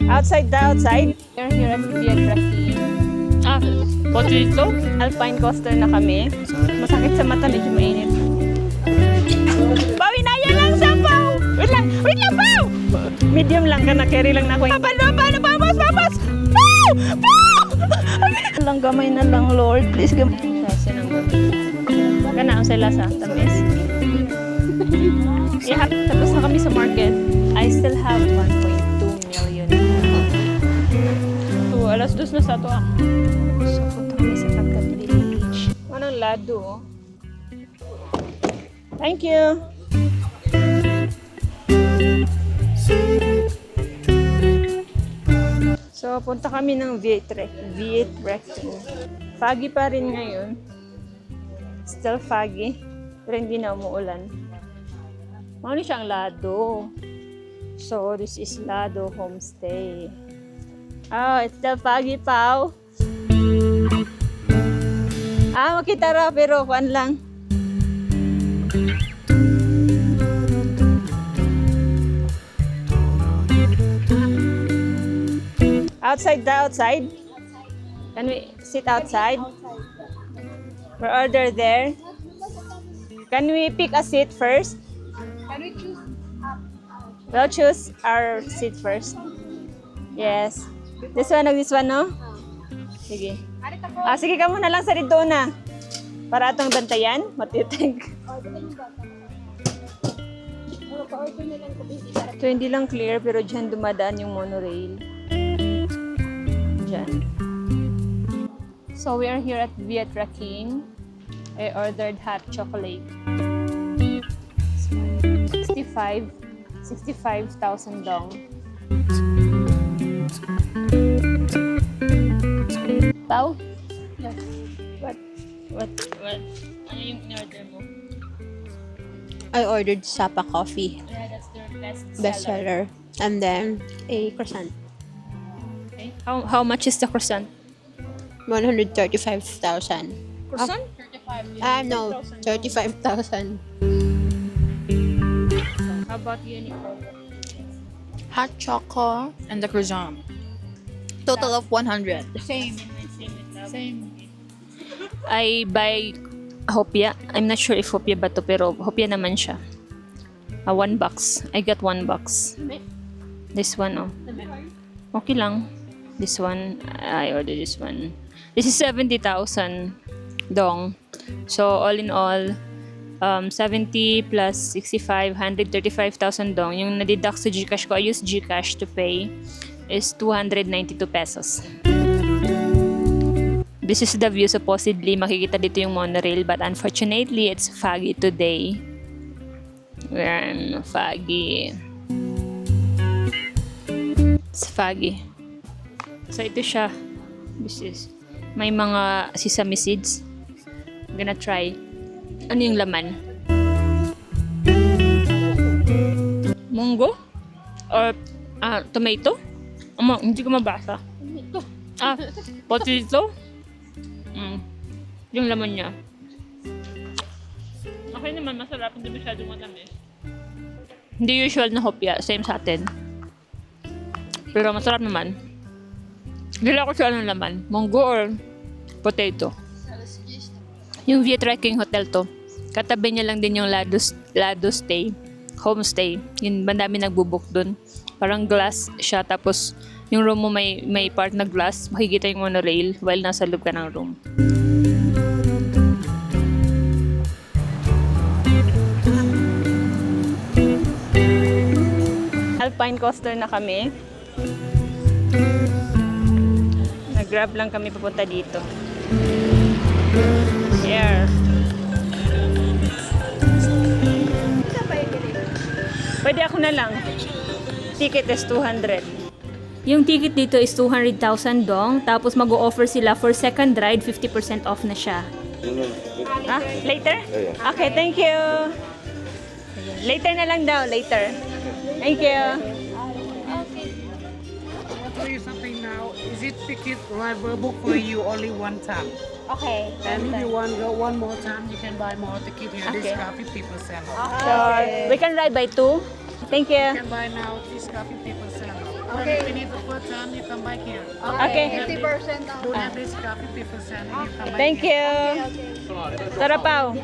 Outside the outside. We're here at Viagrafi. Potato? Alpine coaster na kami. Masakit sa mata, medyo mainit. Bawi na yan lang, Sampaw! Wait lang, Pao! Medium lang ka na, carry lang na ako. Vamos! Pao! Lang gamay na lang, Lord. Please gamay. Kana ang sila sa tamis. Yeah, tapos na kami sa market. I still have 1.2 million. So, alas 2 na sa ito. So, punta kami sa Pagkabili Beach. Anong lado, oh. Thank you. So, punta kami ng Vietrecking. Foggy pa rin ngayon. Still foggy. Pero hindi na umuulan. Ano siyang Lado. So, this is Lado Homestay. Oh, it's still foggy, Pao. Makita ra, pero kuan lang. Outside the outside? Can we sit outside? We order there. Can we pick a seat first? Can we choose? We'll choose our seat first. Yes. This one or this one, no? Sige. Sige ka muna lang sa dito na. Para atong bantayan, matitig. So, hindi lang clear, pero dyan dumadaan yung monorail. Dyan. So, we are here at Vietrecking. I ordered hot chocolate. 65,000 dong. Pao? Yes. What? Ano yung in-order mo? I ordered Sapa coffee, Yeah, that's their bestseller, and then a croissant. Okay. How much is the croissant? 135,000. Croissant? No, 35,000. How about you, Nicole? Hot choco and the croissant. Total of 100. Same. Same. I buy hopia. I'm not sure if hopia ba to, pero hopia naman siya. 1 box. I got 1 box. This one, oh. Okay lang. This one, I ordered this one. This is 70,000 dong. So, all in all, 70 plus 65, 135,000 dong. Yung na-deduct sa Gcash ko, I use Gcash to pay, is 292 pesos. This is the view. Supposedly, makikita dito yung monorail, but unfortunately, it's foggy today. We're foggy. It's foggy. So, ito siya. This is, may mga sesame seeds. I'm gonna try. Ano yung laman? Munggo? Or tomato? Hindi ko mabasa. Potato? Yung laman niya. Okay naman, masarap. Hindi masyadong matamis. Hindi usual na hopya. Same sa atin. Pero masarap naman. Dila ko siya ng laman. Munggo or potato. Yung Vietrecking hotel to. Katabi niya lang din yung Lado Stay. Homestay. Yun, bandami nagbubuk dun. Parang glass siya. Tapos, yung room mo may part na glass. Makikita yung monorail while nasa loob ka ng room. Alpine coaster na kami. Nag-grab lang kami papunta dito. Here. Pwede ako na lang. Ticket is 200. Yung ticket dito is 200,000 dong. Tapos mag-o-offer sila for second ride, 50% off na siya. Later? Okay, thank you. Later na lang daw, later. Thank you. I'll tell you something now. Is it ticket book for you only one time? Okay. And if you want to go one more time, you can buy more ticket here. Okay. Discount 50%. So, we can ride by 2. Thank you. You can buy now, discount 50% off. But if you need to put time, you come back here. Okay. 50% Don't have this car, 50%. You come back Thank you. Tara, Pao.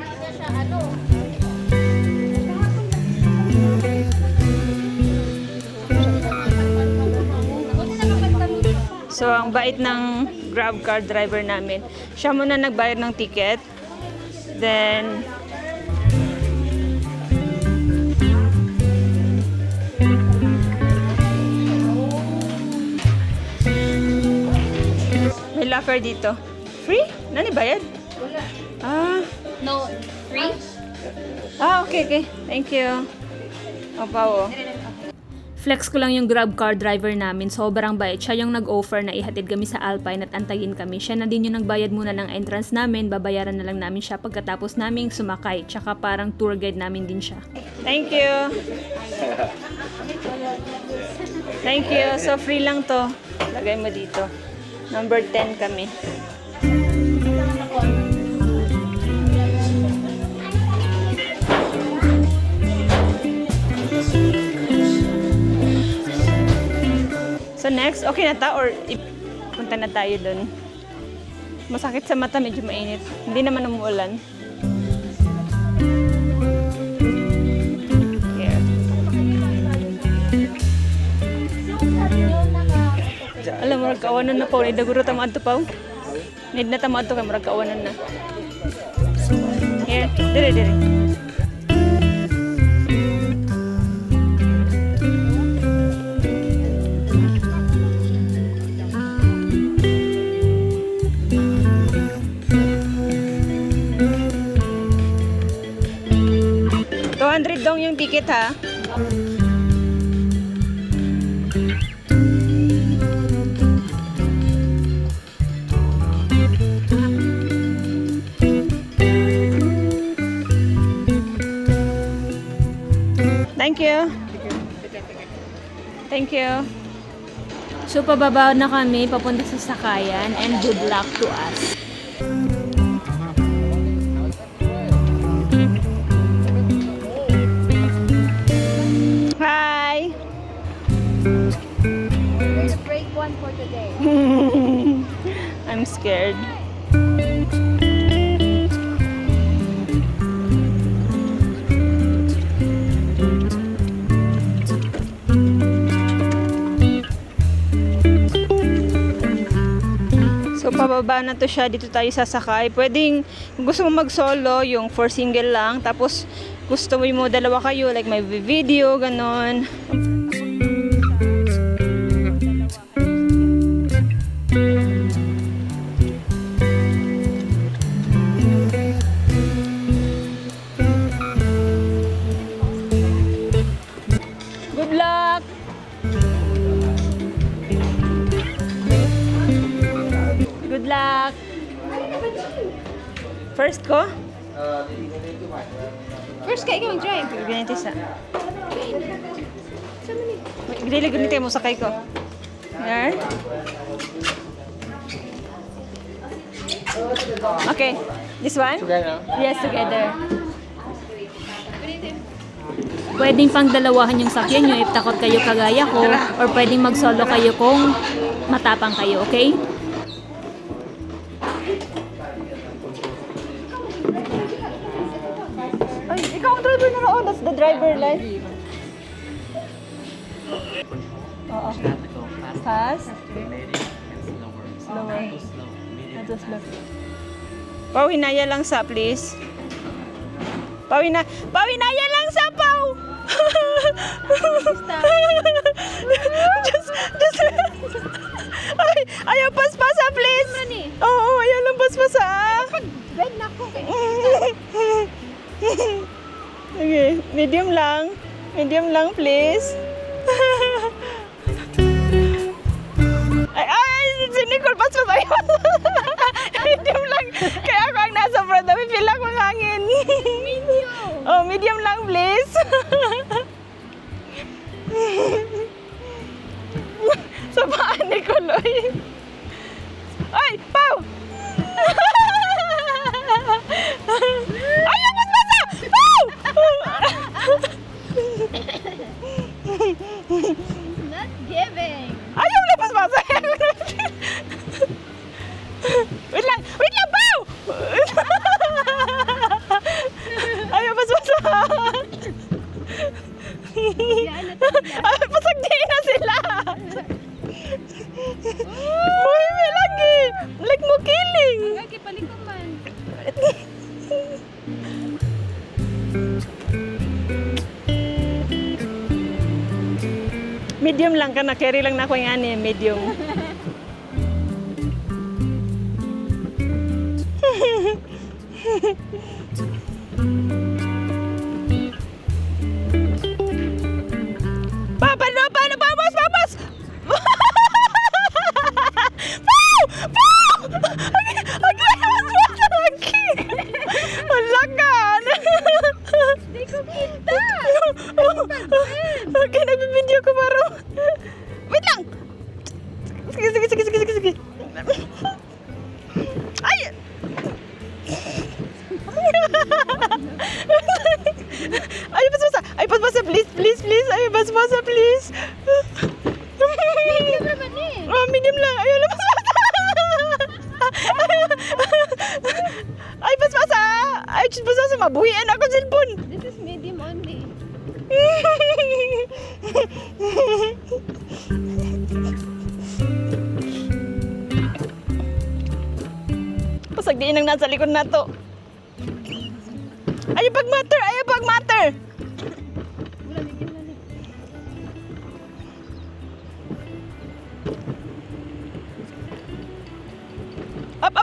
So, ang bait ng Grab car driver namin. Siya muna nagbayad ng ticket. Then, may locker dito. Free? Nani bayad? Ah. No, free? Ah, okay, okay. Thank you. Opo. Flex ko lang yung Grab car driver namin. Sobrang bait. Siya yung nag-offer na ihatid kami sa Alpine at antayin kami. Siya na din yung nagbayad muna ng entrance namin. Babayaran na lang namin siya pagkatapos naming sumakay. Tsaka parang tour guide namin din siya. Thank you. Thank you. So free lang to. Lagay mo dito. Number 10 kami. So next, okay na ta or punta na tayo dun. Masakit sa mata, medyo mainit. Hindi naman umuulan. Here. Alam mo, kawanan na po. Nidaguro tamaad to pa. Need na tamaad to kay murag kawanan na. Here, dire. $200 dong yung ticket ha. Thank you. Thank you. So pababa na kami papunta sa sakayan and good luck to us. Hi. Let's break one for today. I'm scared. So, pababa na to siya. Dito tayo sasakay. Pwedeng, kung gusto mo mag-solo, yung for single lang. Tapos, gusto mo dalawa kayo, like may video, ganon. Good luck! Good luck! First ko? First ka, ikaw mag-drive. Ganito isa. Ganito mo sakay ko. Yan. Okay. This one? Together. Yes, together. Pwedeng pang dalawahan yung sakyan nyo if takot kayo kagaya ko, or pwedeng mag-solo kayo kung matapang kayo, okay? Ay, ikaw ang driver na roon. That's the driver light. Oo. Fast. Slower. Not so slow. Pau, hinaya lang sa, please. Pau, hinaya lang sa, Pau! just, ay, ayaw paspasa, please! Oo, ayaw lang paspasa. Bed na ako. Okay, medium lang. Medium lang, please. Ay, si Nicole, paso tayo. Medium lang. Kaya ako ang nasa front. Feel ako ng hangin. Medium. Oh, medium lang, please. Sa paan ni Kuloy. Ay, Pau! Ayaw, paspasa! Pau! Not giving. medium lang ka na. Carry lang na ako yung ani, medium. Paano? Vamos! Vamos! Pau! Pau! Lagi! Wala ka! Hindi ko kita. Okay, nagbibideo ko paro. Wait lang! Sige. Ay! Ay, basbasa! Ay, basbasa! Please! Ay, basbasa, please! Medium naman eh. Oh, medium lang. Ayaw na basbasa! Ay, basbasa! Ay, basbasa! Mabuhian ako sa cellphone! This is medium only. Pasag diin ang nasa likod na to. Ayaw pag matter! Wala, medium lang eh. Up!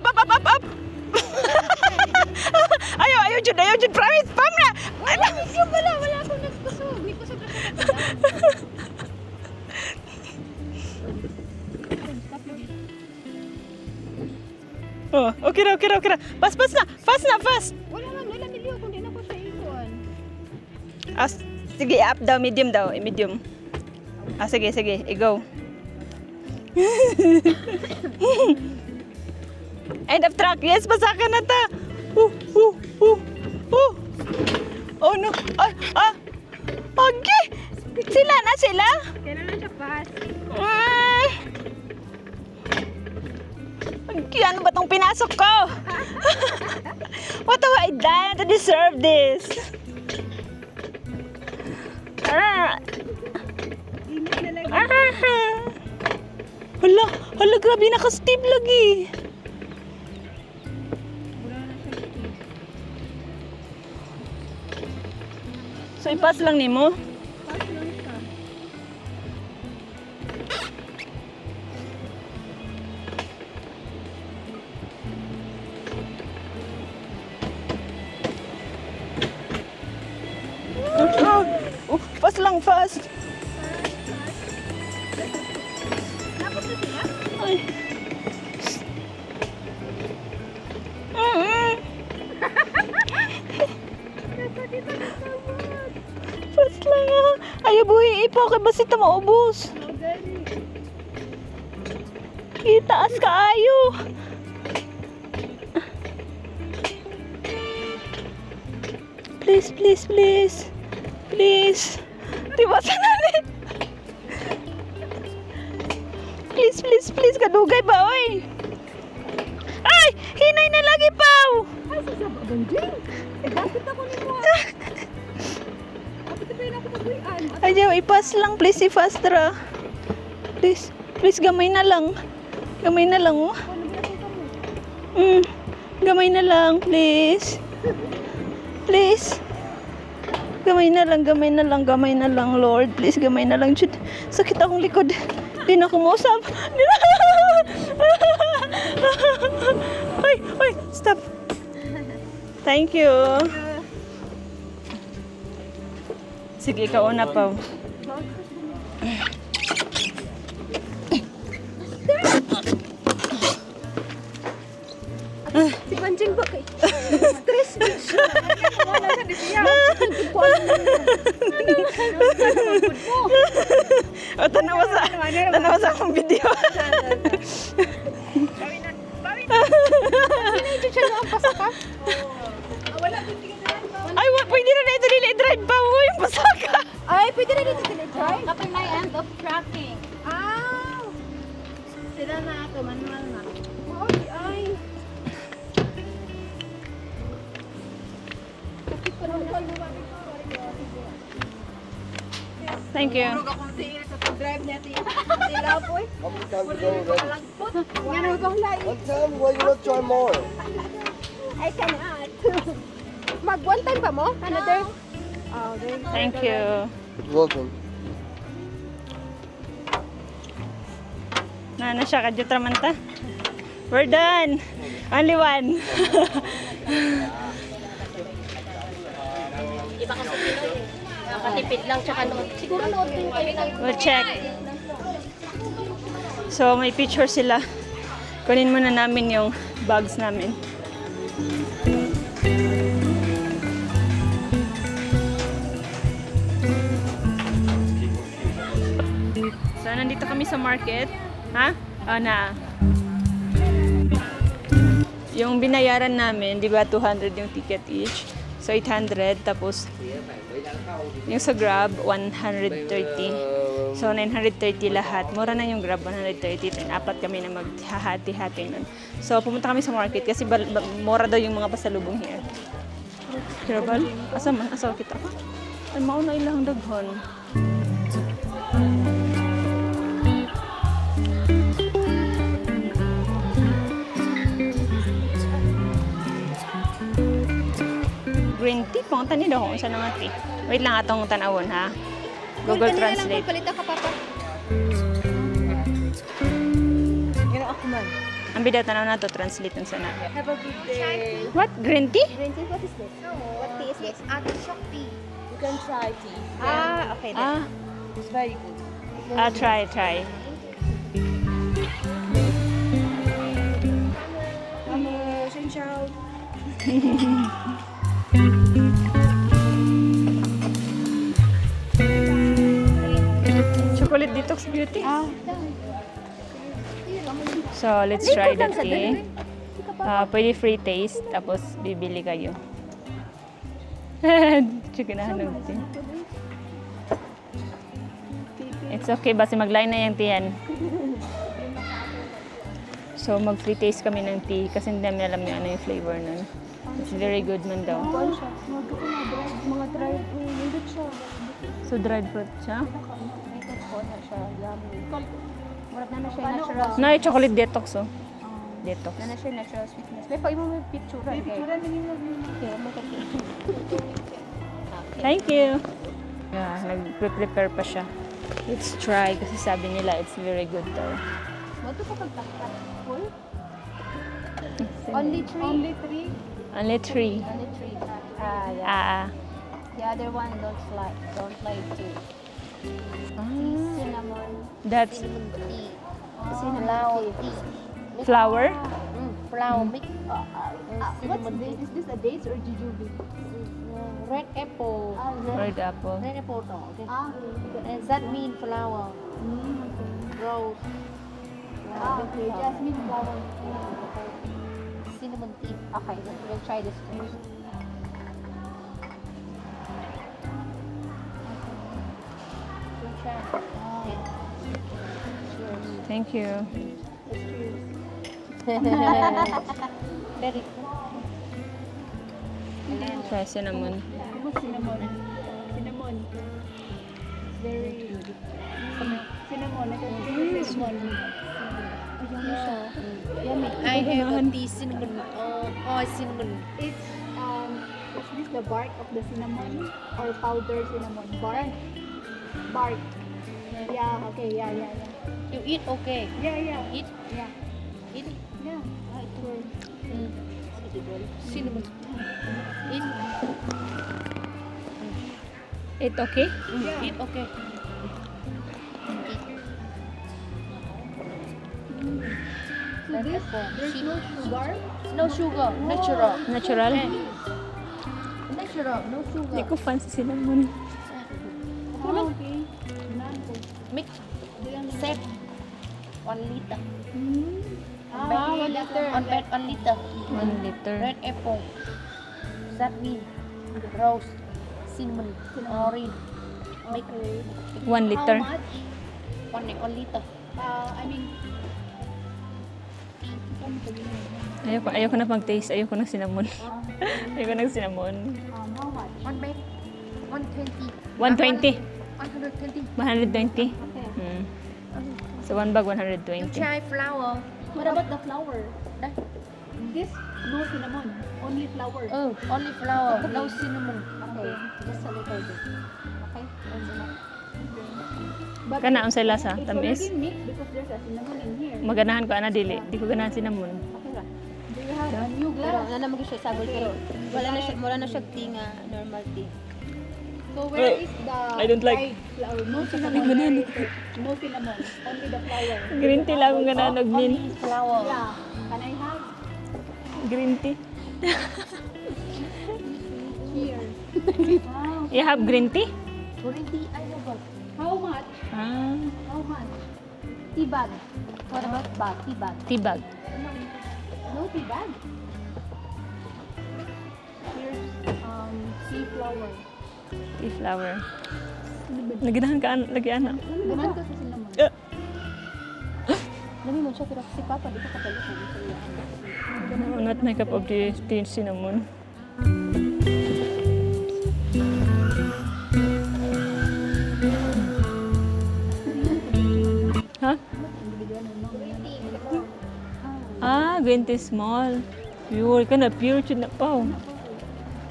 Ayaw, Jud, promise! Pam na! Medium wala akong nagkusog. May kusog na sa Oh, okay ra. Fast na! Wala medium kung di na ko siya ikuan. Sige, up daw, medium daw. Medium. Sige, i-go. End of track. Yes, pasaka na ta. Oh no. Okay. Sila. Kailangan siya fast. Okay, ano ba tong pinasok ko? What have I done to deserve this? Hala, grabe, naka-steve lagi. So, ipas lang nimo. Fast lang siya. Fast lang, fast. Tapos na sila? Ay. Fast lang ah. Ayaw buhi ipo kay basit na maubos. Itaas ka ayo. Please. Tiwasan na rin. Please. Kadugay ba, oy? Ay! Hinay na lagi, Pau! Ay, sasaba, Banjing! Bakit ako ni mo? Bakit ba yun ako mag-uwian? Ayaw, ipas lang. Please, i-fast ra. Please, gamay na lang. Oh. Ano ba nakita mo? Gamay na lang, please. Gamay na lang, Lord. Please, gamay na lang. Jud, sakit akong likod. Di na ako mausap. Ay, stop. Thank you. Sige, ikaw una, Pao. Si Banjing ba kay? Stress na siya. Wala sa siya. O, tanawa sa akong video. Hindi siya ang pasaka. Ay, pwede na ito nila i-drive pa. Yung pasaka. Ay, pwede na dito try. Kapag may end of tracking. Ah! Sila na ito, manual na. Ay. Thank you. Kung sila sa pag-drive niya, sila po eh. How many times you go already? Ngano kong lain. One time? Why you not try more? I cannot. Mag one time pa mo? Another? Oh, then. Thank you. Welcome. Na siya kadyo tramanta. We're done. Only one. Iba kasi Pinoy. Nakatipid lang tsaka noon. Siguro noon din kayo ng... We'll check. So, may picture sila. Kunin muna namin yung bags namin. So, nandito kami sa market. Ha? Na. Yung binayaran namin, di ba 200 yung ticket each. So, 800. Tapos, yung sa Grab, 130. So, 930 lahat. Mura na yung Grab, 130. Then, apat kami na maghahati-hati nun. So, pumunta kami sa market kasi mura daw yung mga pasalubong here. Kirabal? Asa man? Asa kita? Ay, mauna ilang daghon. Green tea? Punta ni daw kung saan naman tea. Wait lang atong tanawon ha. Google Translate. Palita ka, Papa. Pero ako man. Ang bida tanaw na to translate ng sana. Have a good day. What? Green tea? Green tea, what is this? What tea is this? Shock tea. You can try tea. Okay. Ah, It's very good. I'll try. Xin chào. Chocolate detox beauty. So, let's try the tea. Pwede free taste, tapos bibili kayo. Chikinahan ng tea. It's okay, basta mag-line na yung tea yan. So, mag-free taste kami ng tea kasi hindi namin alam yung ano yung flavor nun. It's very good man daw. Mga dried hindi siya. So, dried fruit siya? Murag na siya natural. No, yung chocolate detox, oh. Detox. Na siya natural sweetness. May pa mo picture ra. Thank you. Yeah, nag-prepare pa siya. Let's try kasi sabi nila it's very good daw. Moto pa pagtaktak. Full? Only 3. Only 3. Only 3. Only 3. The other one don't like tea. Cinnamon. That's Tea. Flower tea. flour? Flower mix. What's this? Is this a dates or jujube? Red apple. Or the apple? Red apple. Okay. Okay. And that mean flower. Rose. Okay. Jasmine flower. Cinnamon tea. Okay, we'll try this first. We'll try. Okay. Thank you. Very Try cinnamon. Cinnamon. Cinnamon. Very cinnamon. Cinnamon. Yummy. I have a tea cinnamon. Cinnamon. It's is this the bark of the cinnamon or powder cinnamon? Bark. Bark. Yeah. Okay. Yeah. You eat okay. Yeah. Eat. Yeah. Eat. Yeah. It will. Cinnamon. Eat. It okay? Eat okay. So this, there's no sugar. No sugar. Natural. Natural? Natural. No sugar. Hindi ko fan sa cinnamon. Oh, okay. Mix. Set. 1 liter. Ah, 1 liter. On bed 1 liter. 1 liter. Red apple. Jasmine. Rose. Cinnamon. Orange. Mix. 1 liter. How much? 1 liter. I mean, Ayoko na pag-taste. Ayoko ng cinnamon. Ayoko ng cinnamon. how much? 1 bed. 120. 120. 120. 120. Okay. So, 1 bag, You 120. try flour. What about the flour? That. This, no cinnamon. Only flour. Only flour. No cinnamon. Okay. Just a little bit. Okay. That's enough. But Kana ang sa lasa, it's tamis. already mixed because there's a cinnamon in here. Maganahan ko ana dili. Di ko ganahan cinnamon. Okay ra. Do you have a new Pero glass? na naman siya sabol pero wala na siya tea nga normal tea. So where is the I don't like- dried flour? No cinnamon. Where is it? No cinnamon. Only the flour. Green tea lang akong ganahan og min. Flower. Yeah. Can I have? Green tea. Cheers. Wow. You have green tea? Green tea ay ba? How much? Ah, How much? Tea bag. What about bag? Tea bag. tea bag. No tea bag. Here's tea flour. Tea flower. Naganahan ka lagi ana. Guman ko sa cinnamon. Lami mo siya pero si Papa di ko kapalit sa iya. Not my cup of tea cinnamon. Ha? Ah, green tea small. Pure ka na, pure chud na pa.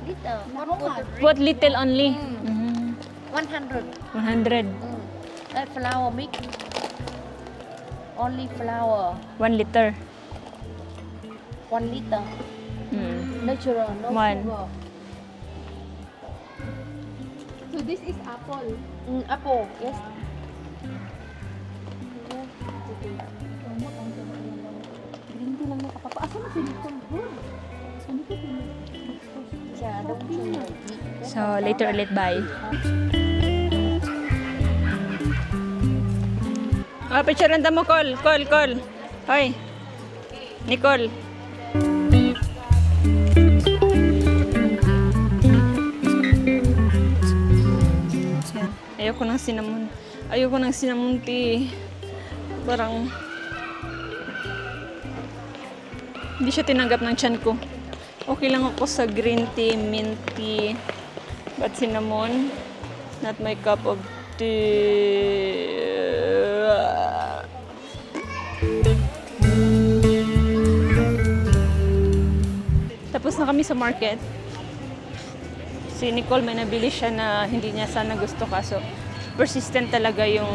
Dito. How much? What little only? 100. 100. Flour mix. Only flour. 1 liter. 1 liter. Natural, no One. sugar. So this is apple. Apple, yes. Green tea lang nakapapa. Asa mo silikon? Siya, daw siya. So, later ulit, bye. Oh, picturean mo, call. Hoy. Nicole. Ayoko ng cinnamon. Ayoko ng cinnamon tea. Parang hindi siya tinanggap ng tiyan ko. Okay lang ako sa green tea, mint tea, but cinnamon, not my cup of tea. Tapos na kami sa market. Si Nicole may nabili siya na hindi niya sana gusto kaso persistent talaga yung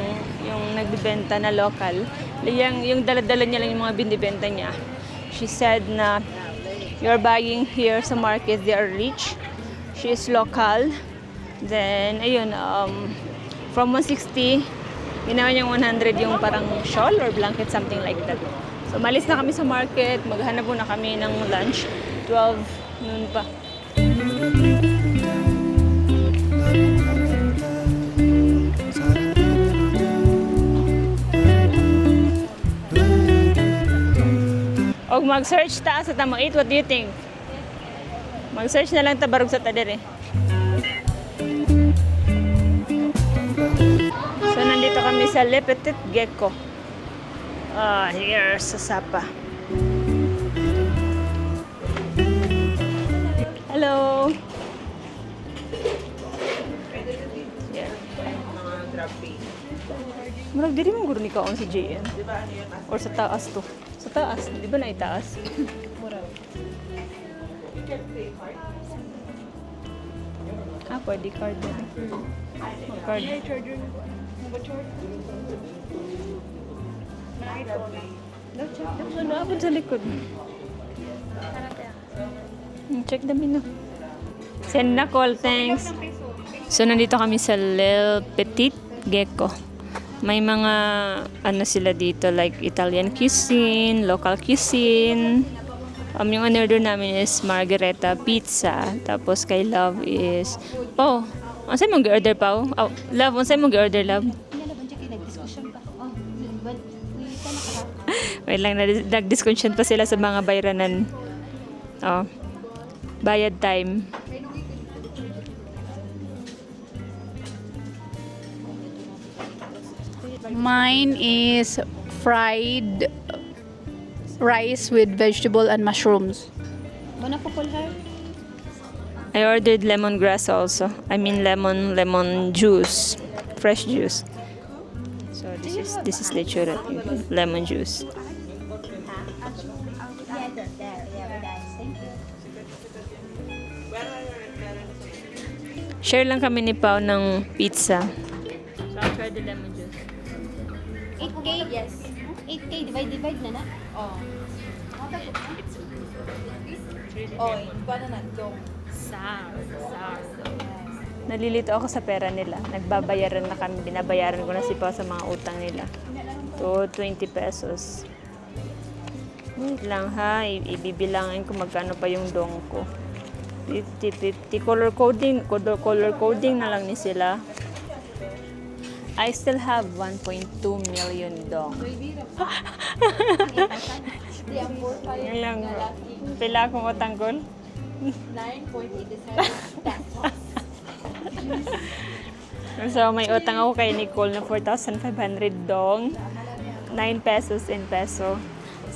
nagbibenta na local. Yung dala-dala niya lang yung mga binibenta niya. She said na you're buying here sa market, they are rich. She is local. Then, ayun, from 160, ginawa niyang 100 yung parang shawl or blanket, something like that. So, malis na kami sa market. Maghanap muna kami ng lunch. 12 noon pa. Og mag-search ta sa tamang 8, what do you think? Mag-search na lang ta barog sa tader eh. So nandito kami sa Le Petit Gecko. Here sa Sapa. Hello. Yeah. Murag diri mo guro ni kaon si JN. Or sa taas to. Sa taas, di ba na itaas? Pwede card na rin. Card. Ano ako sa likod? Check the menu. Send na call, thanks. So, nandito kami sa Le Petit Gecko. May mga ano sila dito like Italian cuisine, local cuisine. Yung order namin is margherita pizza. Tapos kay Love is Pao. Ano sa'yo mong order Pao? Oh, Love, ano sa'yo mong order Love? Wait lang, nag-discussion pa sila sa mga bayranan. Oh, bayad time. Mine is fried rice with vegetable and mushrooms. Mana po her? I ordered lemongrass also. I mean lemon juice, fresh juice. So this is lechura, lemon juice. Share lang kami ni Pao ng pizza. So I'll try the lemon juice. 8K? Yes. 8K, divide na na. Oh. Oh, paano na? Dong. Nalilito ako sa pera nila. Nagbabayaran na kami. Binabayaran ko na si Pao sa mga utang nila. So, 20 pesos. Wait lang ha. Ibibilangin ko magkano pa yung dong ko. 50. Color coding na lang ni sila. I still have 1.2 million dong. Yan lang. Pila akong utang ko? 9.87 So, may utang ako kay Nicole na 4,500 dong. 9 pesos in peso.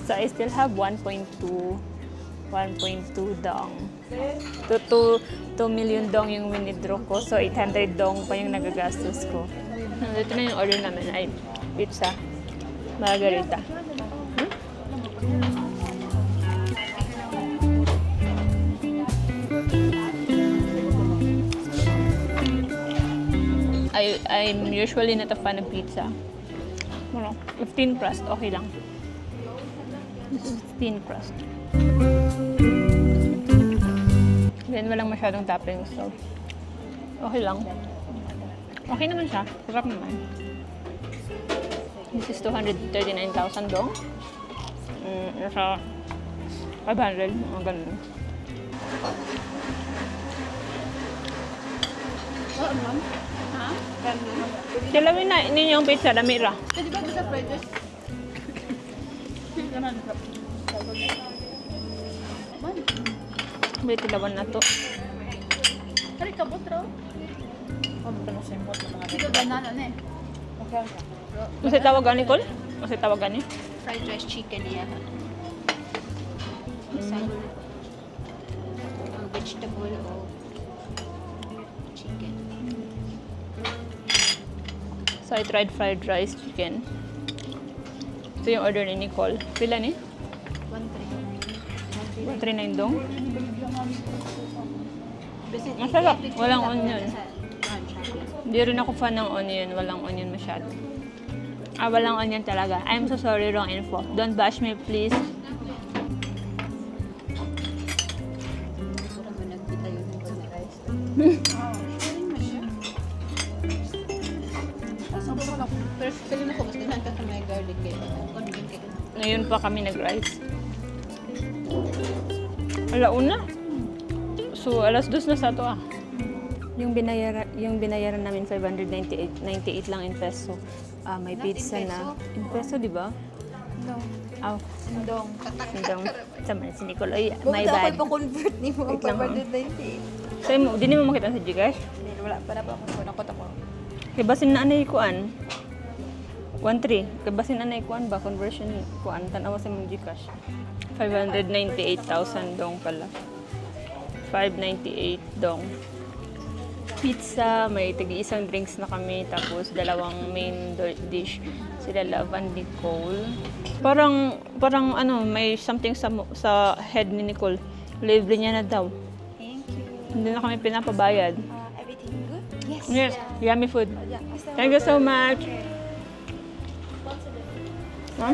So, I still have 1.2 dong. 2 million dong yung winidraw ko. So, 800 dong pa yung nagagastos ko. Ito na yung order namin ay pizza. Margarita. I'm usually not a fan of pizza. Ano, 15 crust, okay lang. This is 15 crust. Then walang masyadong toppings, so okay lang. Okay naman siya, sarap naman. This is 239,000 dong. Nasa 500, mga ganun. Silawin na ninyo yung pizza, damira. Pwede ba sa fried rice? May tilawan na to. Hari ka bot raw. Dito banana na eh. Masay tawag gani, Col? Masay tawag gani? fried rice chicken niya. Isang vegetable o chicken. So, I tried fried rice chicken. Ito yung order ni Nicole. Pila ni? 139 dong. Masarap. Walang onion. Hindi rin ako fan ng onion. Walang onion masyado. Walang onion talaga. I'm so sorry, wrong info. Don't bash me, please. Pura man nagkita yun ng fried rice. Pero feeling ko, mas ganahan ka sa may garlic eh. Convenient ka. Ngayon pa kami nag-rice. Alauna. So, alas 2 na sa to ah. Yung binayaran namin 598 lang in peso. May pizza na. In peso, di ba? No. Aw. Indong. Sindong. Sama si Nicole. Ay, my Bakit bad. ako ipa-convert ni mo ang Wait lang, 598? Sa'yo mo, di mo makita sa Gcash? Hindi, wala pa na pa ako. Nakot ako. Kaya basin na anay kuan. 1.3. Kaya basin na anay kuan ba? Conversion kuan. Tanawa sa mong Gcash. 598,000 dong pala. 598 dong. Pizza, may tagi-isang drinks na kami, tapos dalawang main dish. Sila Love and Nicole. Parang ano, may something sa head ni Nicole. Libre niya na daw. Thank you. Hindi na kami pinapabayad. Everything good? Yes. Yes, yummy food. Yeah. Thank you so much. Huh?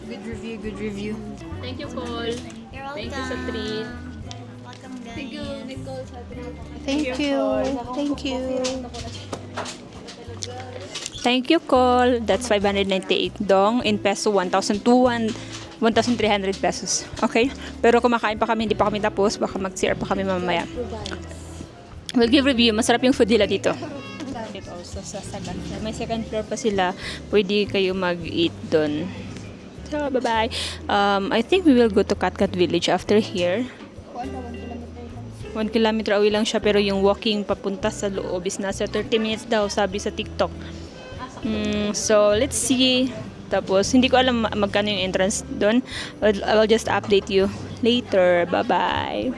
Good review, good review. Thank you, Paul. You're welcome. Thank you sa treat. Welcome, guys. Thank you. Thank you. Thank you, Col. That's 598 dong. In peso, 1,300 pesos. Okay? Pero kumakain pa kami, hindi pa kami tapos. Baka mag-CR pa kami mamaya. We'll give review. Masarap yung food nila dito. Dito also sa second floor. May second floor pa sila. Pwede kayo mag-eat doon. So, bye-bye. I think we will go to Katkat Village after here. 1 kilometer away lang siya, pero yung walking papunta sa loob is nasa 30 minutes daw, sabi sa TikTok. So, let's see. Tapos, hindi ko alam magkano yung entrance doon. I'll just update you later. Bye-bye.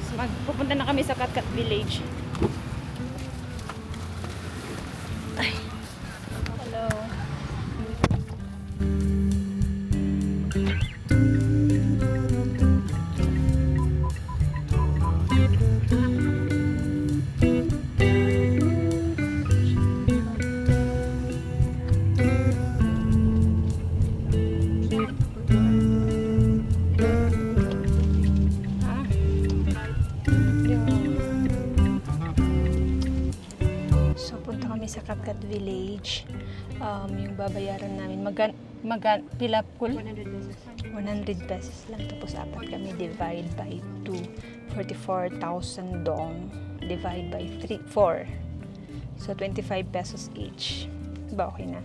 So, pupunta na kami sa Katkat Village. Ay. Hello. Ah. Yun. So, punta kami sa Kapkat Village. Yung babayaran namin, pila kul? 100 pesos lang. Tapos, apat kami divide by 2. 44,000 dong. Divide by 4. So, 25 pesos each. Diba okay na?